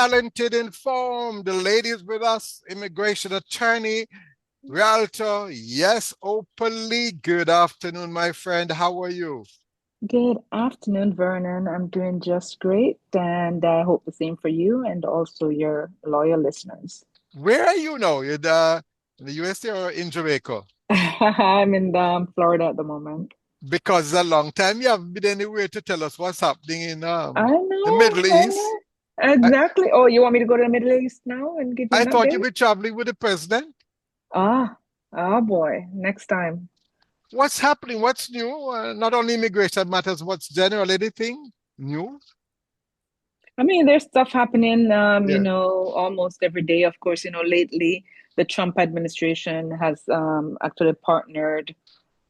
talented, informed. The ladies with us, immigration attorney, realtor. Yes, Opal. Good afternoon, my friend. How are you? Good afternoon, Vernon. I'm doing just great, and I hope the same for you and also your loyal listeners. Where are you now? You're in the USA or in Jamaica? I'm in Florida at the moment. Because it's a long time you haven't been anywhere to tell us what's happening in the Middle I East. know. I, Exactly. Oh, you want me to go to the Middle East now and give you I an thought you'd update? be traveling with the president. Ah, oh boy, next time. What's happening? What's new? Not only immigration matters, what's general, anything new? I mean, there's stuff happening, Yeah. almost every day. Of course, lately the Trump administration has actually partnered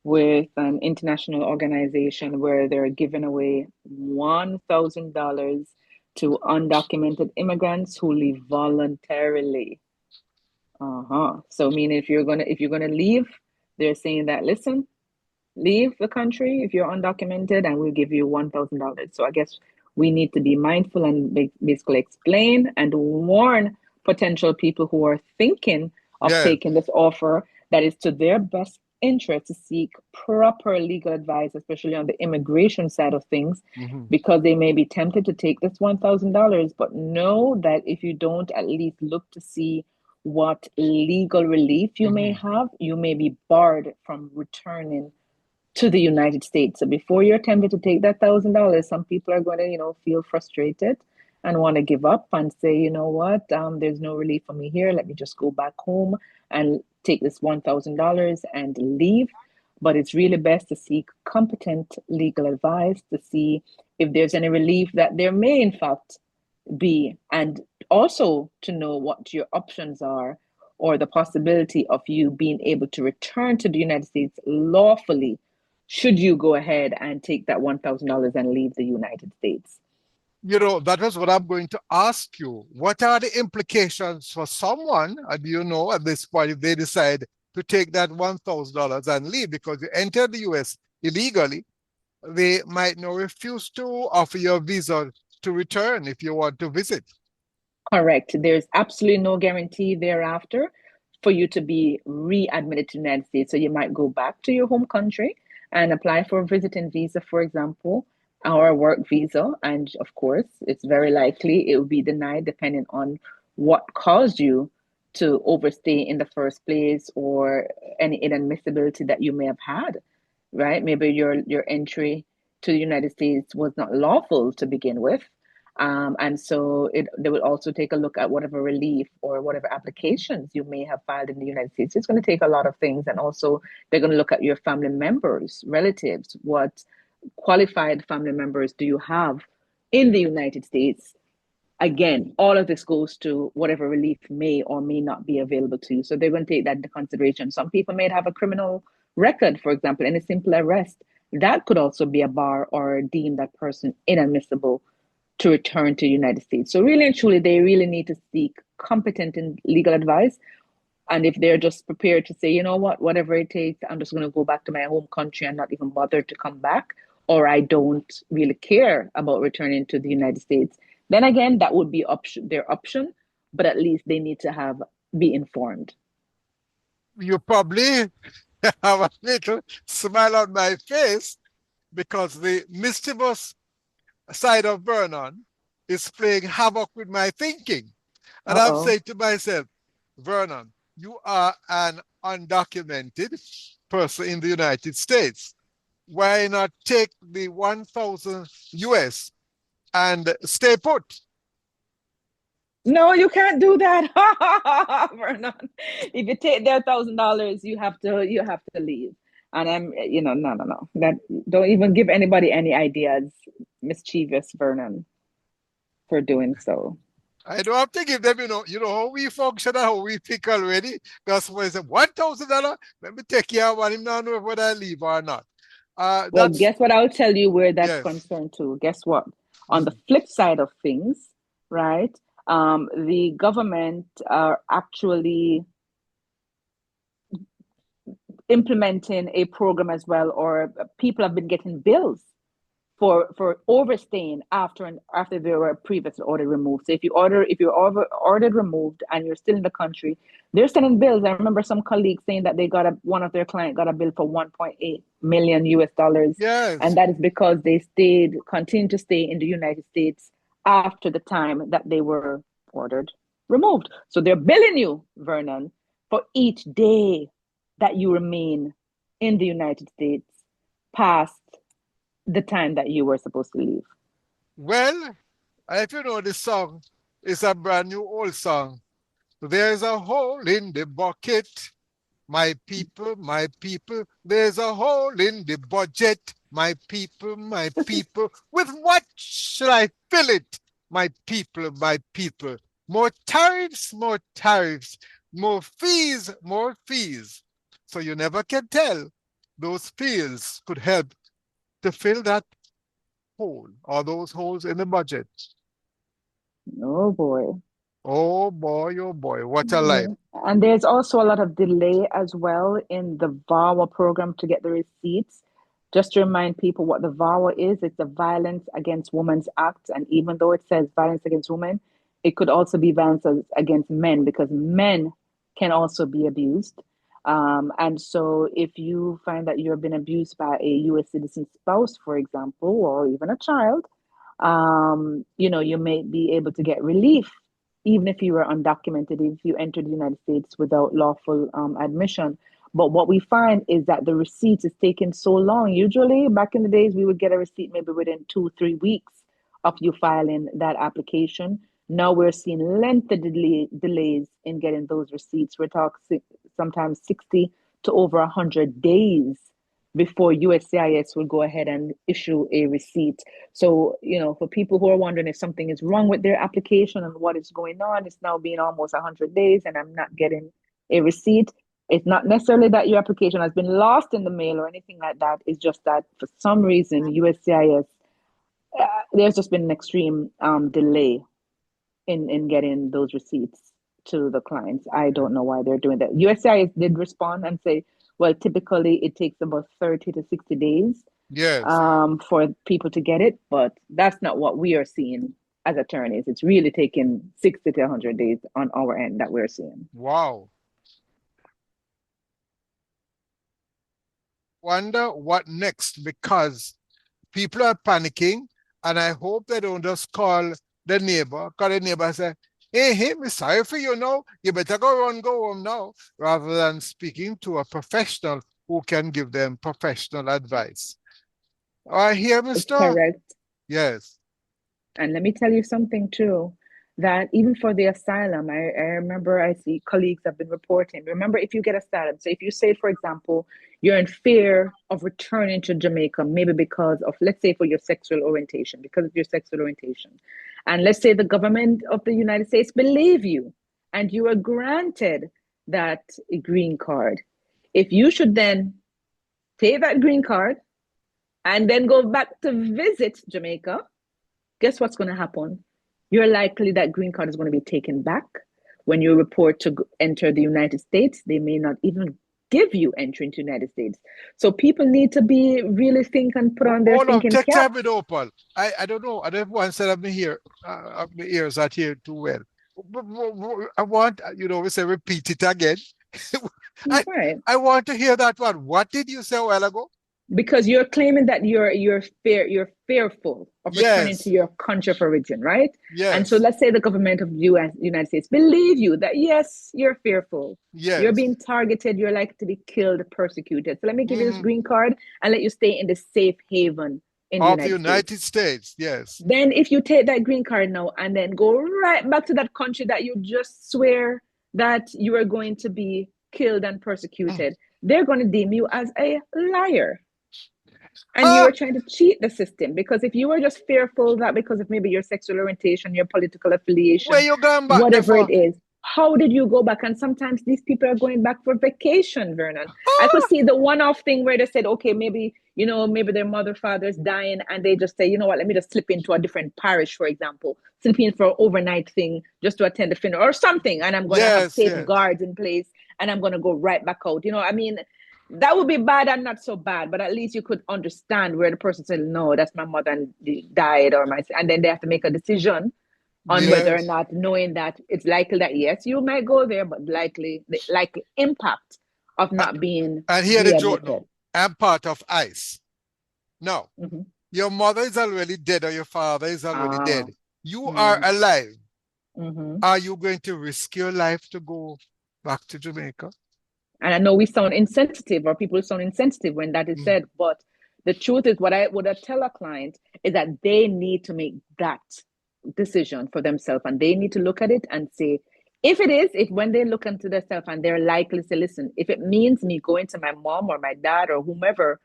with an international organization where they're giving away $1,000 to undocumented immigrants who leave voluntarily. So meaning if you're gonna leave, they're saying that listen, leave the country if you're undocumented, and we'll give you $1,000. So I guess we need to be mindful and basically explain and warn potential people who are thinking of Yeah. taking this offer that is to their best interest to seek proper legal advice, especially on the immigration side of things, Mhm. because they may be tempted to take this $1,000. But know that if you don't at least look to see what legal relief you may Mhm. have, you may be barred from returning to the United States. So before you're tempted to take that $1,000, some people are going to, feel frustrated and want to give up and say, you know what, there's no relief for me here. Let me just go back home and take this $1,000 and leave. But it's really best to seek competent legal advice to see if there's any relief that there may, in fact, be, and also to know what your options are or the possibility of you being able to return to the United States lawfully should you go ahead and take that $1,000 and leave the United States. That was what I'm going to ask you. What are the implications for someone, at this point, if they decide to take that $1,000 and leave because you entered the US illegally, they might now refuse to offer you a visa to return if you want to visit. Correct. There's absolutely no guarantee thereafter for you to be readmitted to the United States. So you might go back to your home country and apply for a visiting visa, for example, or a work visa. And of course, it's very likely it will be denied depending on what caused you to overstay in the first place or any inadmissibility that you may have had, right? Maybe your entry to the United States was not lawful to begin with, and so they will also take a look at whatever relief or whatever applications you may have filed in the United States. It's going to take a lot of things. And also, they're going to look at your family members, relatives. What qualified family members do you have in the United States? Again, all of this goes to whatever relief may or may not be available to you. So they're going to take that into consideration. Some people may have a criminal record, for example, in a simple arrest. That could also be a bar or deem that person inadmissible to return to the United States. So really and truly, they really need to seek competent and legal advice. And if they're just prepared to say, you know what, whatever it takes, I'm just going to go back to my home country and not even bother to come back, or I don't really care about returning to the United States, then again, that would be their option. But at least they need to be informed. You probably have a little smile on my face because the mischievous side of Vernon is playing havoc with my thinking. And I'm Uh-oh. saying to myself, Vernon, you are an undocumented person in the United States. Why not take the 1,000 US and stay put? No, you can't do that, Vernon. If you take their $1,000, you have to leave. And no, no, no. That don't even give anybody any ideas, mischievous Vernon, for doing so. I don't have to give them, how we function and how we think already. Because somebody said, $1,000? Let me take care of one. Him not know whether I leave or not. Well, That's, guess what? I'll tell you where that's yes. concerned too. Guess what? On the Mm. flip side of things, right? The government are actually implementing a program as well, or people have been getting bills for overstaying after they were previously ordered removed. So if you're ordered removed and you're still in the country, they're sending bills. I remember some colleagues saying that one of their client got a bill for 1.8 million US dollars, Yes. and that is because they continued to stay in the United States after the time that they were ordered removed. So they're billing you, Vernon, for each day that you remain in the United States past the time that you were supposed to leave. Well, if you know this song, it's a brand new old song. There's a hole in the bucket. My people, there's a hole in the budget. My people, with what shall I fill it? My people. More tariffs, more fees. So you never can tell. Those fees could help to fill that hole or those holes in the budget. Oh boy. Oh boy, what a life. Yeah. And there's also a lot of delay as well in the VAWA program to get the receipts. Just to remind people what the VAWA is, it's the Violence Against Women's Act. And even though it says violence against women, it could also be violence against men because men can also be abused. And so if you find that you've been abused by a US citizen spouse, for example, or even a child, you may be able to get relief even if you were undocumented, if you entered the United States without lawful admission. But what we find is that the receipts is taking so long. Usually, back in the days, we would get a receipt maybe within 2, 3 weeks of you filing that application. Now we're seeing lengthy delays in getting those receipts. We're talking sometimes 60 to over 100 days before USCIS will go ahead and issue a receipt. So, for people who are wondering if something is wrong with their application and what is going on, it's now been almost 100 days and I'm not getting a receipt. It's not necessarily that your application has been lost in the mail or anything like that. It's just that for some reason, USCIS, there's just been an extreme delay in getting those receipts to the clients. I don't know why they're doing that. USCIS did respond and say, well, typically it takes about 30 to 60 days Yes. for people to get it, but that's not what we are seeing as attorneys. It's really taking 60 to 100 days on our end that we're seeing. Wow. Wonder what next because people are panicking and I hope they don't just call call the neighbor and say, hey, we're sorry for you now. You better go home now, rather than speaking to a professional who can give them professional advice. Are you here, mister? Correct. Yes. And let me tell you something too, that even for the asylum, I remember I see colleagues have been reporting. Remember, if you get asylum, so if you say, for example, you're in fear of returning to Jamaica, maybe because of, let's say, for your sexual orientation, because of your sexual orientation. And let's say the government of the United States believe you and you are granted that green card. If you should then take that green card and then go back to visit Jamaica, guess what's going to happen? You're likely that green card is going to be taken back. When you report to enter the United States, they may not even give you entry into the United States. So people need to be really think and put on their Hold on, thinking take time caps. with Opal. I don't know. I don't want to say I've been here. My ears are here too well. I want, we say repeat it again. I, Right. I want to hear that one. What did you say a while ago? Because you're claiming that you're fearful of returning to Yes, your country of origin, right? And so yes, let's say the government of US United States believe you that yes, you're fearful. You're yes. being targeted, you're likely to be killed, persecuted. So let me give you this Hmm. green card and let you stay in the safe haven in the Of the United States. United States, yes, Then if you take that green card now and then go right back to that country that you just swear that you are going to be killed and persecuted, they're going to deem you as a liar. And you Ah, are trying to cheat the system because if you were just fearful that because of maybe your sexual orientation, your political where affiliation, you going back there whatever it for? is, how did you go back? And sometimes these people are going back for vacation, Vernon. I could Ah, see the one-off thing where they said, okay, maybe their mother, father's dying, and they just say, you know what, let me just slip into a different parish, for example, slip in for an overnight thing just to attend the funeral or something, and I'm going to have yes, yes. safeguards in place, and I'm going to go right back out. I mean, that would be bad and not so bad, but at least you could understand where the person said, no, that's my mother and died, or my, and then they have to make a decision on whether or Yes. not, knowing that it's likely that yes, you might go there, but likely the likely impact of Uh, not being And here the joke readmitted. now. I'm part of ICE. Now, Mm-hmm. your mother is already dead or your father is already Ah. dead. You are Mm-hmm. alive. Mm-hmm. Are you going to risk your life to go back to Jamaica? And I know we sound insensitive, or people sound insensitive when that is Mm. said, but the truth is, what I would tell a client is that they need to make that decision for themselves, and they need to look at it and say, if when they look into themselves and they're likely to listen, if it means me going to my mom or my dad or whomever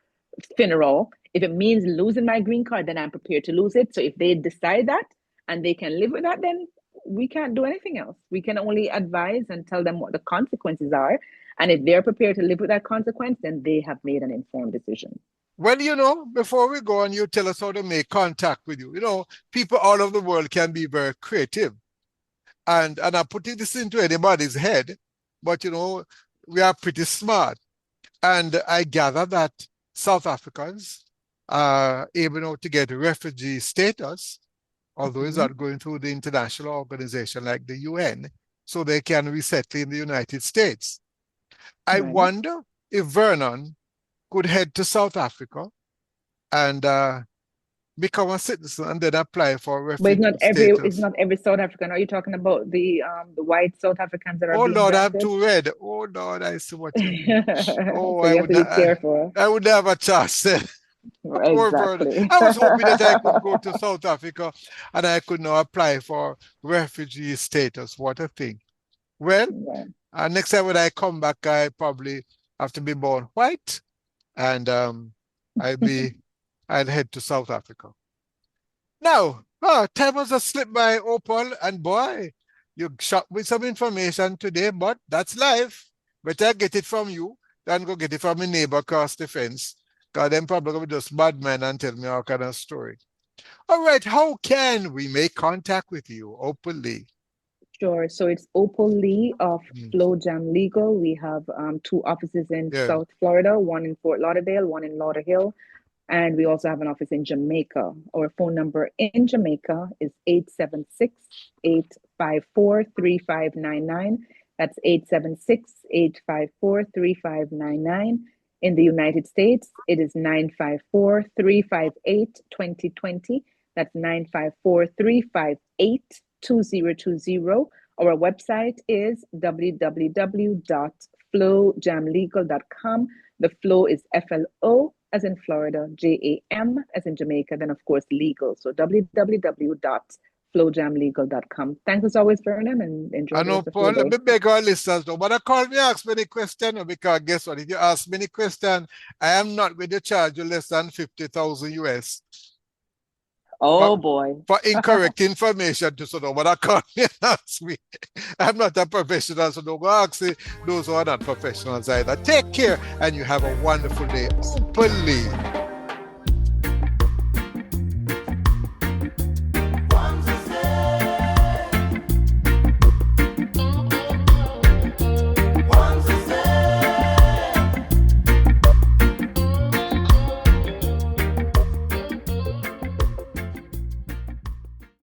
funeral, if it means losing my green card, then I'm prepared to lose it. So if they decide that and they can live with that, then we can't do anything else. We can only advise and tell them what the consequences are. And if they're prepared to live with that consequence, then they have made an informed decision. Well, before we go on, you tell us how to make contact with you. People all over the world can be very creative. And I'm not putting this into anybody's head, but we are pretty smart. And I gather that South Africans are able now to get refugee status, although it's Mm-hmm. not going through the international organization like the UN, so they can resettle in the United States. I Right. wonder if Vernon could head to South Africa and become a citizen and then apply for But refugee it's status. not every South African. Are you talking about the white South Africans that are Oh being Lord, I'm drafted? too red. Oh Lord, I see what you mean. Oh, So I you have would to be not. careful. I would never have a chance. Poor Vernon. Exactly. I was hoping that I could go to South Africa and I could now apply for refugee status. What a thing. Well, Yeah. next time when I come back, I probably have to be born white, and I'll be I'll head to South Africa. Now, time has just slipped by, Opal, and boy, you shot with some information today, but that's life. Better get it from you than go get it from a neighbor across the fence, because them probably gonna be just bad men and tell me all kind of story. All right, how can we make contact with you openly? Sure. So it's Opal Lee of Mm, Flow Jam Legal. We have two offices in yeah. South Florida, one in Fort Lauderdale, one in Lauderhill, and we also have an office in Jamaica. Our phone number in Jamaica is 876-854-3599. That's 876-854-3599. In the United States, it is 954-358-2020. That's 954-358-2020. Our website is www.flowjamlegal.com. The flow is FLO as in Florida, JAM as in Jamaica, then of course legal. So www.flowjamlegal.com. Thanks as always, Vernon, and enjoy I the know, rest of your Paul, let day. me beg our listeners though, but I call me ask many questions because guess what? If you ask many questions, I am not going to charge you less than 50,000 US. Oh But boy. for incorrect information to sort of what I call me and ask me. I'm not a professional, so don't go ask those who are not professionals either. Take care and you have a wonderful day openly.